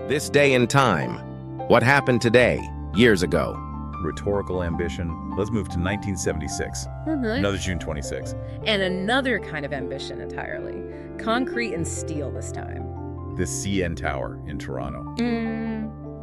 This day and time. What happened today, years ago? Rhetorical ambition. Let's move to 1976. Another June 26. And another kind of ambition entirely. Concrete and steel this time. The CN Tower in Toronto.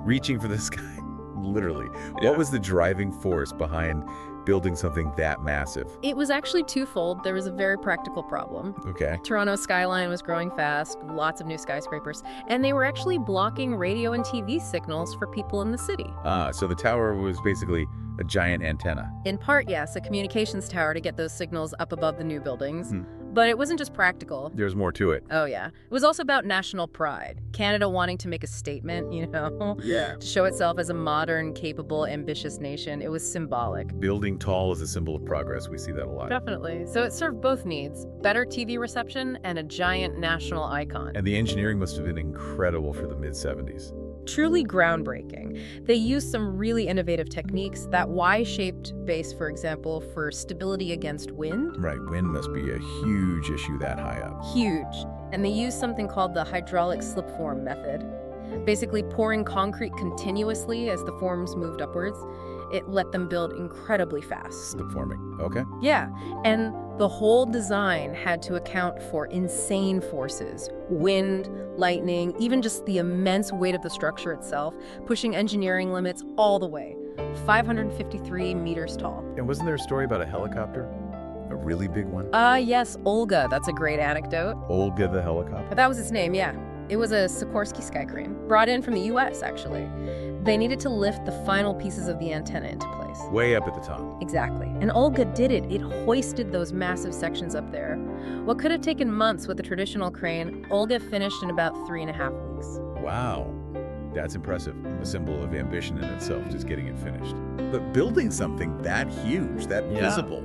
Reaching for the sky, literally. Yeah. What was the driving force behind building something that massive? It was actually twofold. There was a very practical problem. Okay. Toronto's skyline was growing fast, lots of new skyscrapers, and they were actually blocking radio and TV signals for people in the city. So the tower was basically a giant antenna. In part, yes, a communications tower to get those signals up above the new buildings. But it wasn't just practical. There's more to it. Oh, yeah. It was also about national pride. Canada wanting to make a statement, to show itself as a modern, capable, ambitious nation. It was symbolic. Building tall is a symbol of progress. We see that a lot. Definitely. So it served both needs, better TV reception and a giant national icon. And the engineering must have been incredible for the mid-70s. Truly groundbreaking. They used some really innovative techniques. That Y-shaped base, for example, for stability against wind. Right, wind must be a huge issue that high up. Huge. And they used something called the hydraulic slip-form method. Basically pouring concrete continuously as the forms moved upwards. It let them build incredibly fast. Slip forming. Okay. Yeah, and the whole design had to account for insane forces. Wind, lightning, even just the immense weight of the structure itself, pushing engineering limits all the way. 553 meters tall. And wasn't there a story about a helicopter? A really big one? Yes, Olga. That's a great anecdote. Olga the helicopter? That was its name, yeah. It was a Sikorsky Sky Crane, brought in from the US, actually. They needed to lift the final pieces of the antenna into place. Way up at the top. Exactly. And Olga did it. It hoisted those massive sections up there. What could have taken months with a traditional crane, Olga finished in about 3.5 weeks. Wow. That's impressive. A symbol of ambition in itself, just getting it finished. But building something that huge, that visible,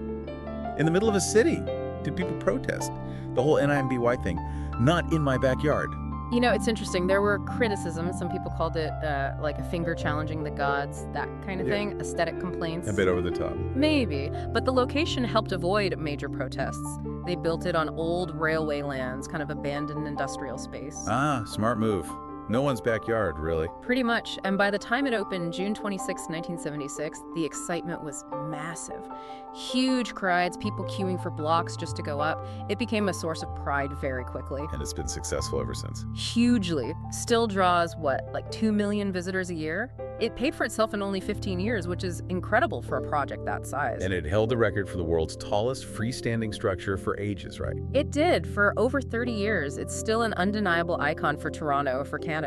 in the middle of a city, did people protest? The whole NIMBY thing, not in my backyard. It's interesting. There were criticisms. Some people called it like a finger challenging the gods, that kind of thing, aesthetic complaints. A bit over the top. Maybe. But the location helped avoid major protests. They built it on old railway lands, kind of abandoned industrial space. Smart move. No one's backyard, really. Pretty much. And by the time it opened, June 26, 1976, the excitement was massive. Huge crowds, people queuing for blocks just to go up. It became a source of pride very quickly. And it's been successful ever since. Hugely. Still draws, like 2 million visitors a year? It paid for itself in only 15 years, which is incredible for a project that size. And it held the record for the world's tallest freestanding structure for ages, right? It did. For over 30 years, it's still an undeniable icon for Toronto, for Canada.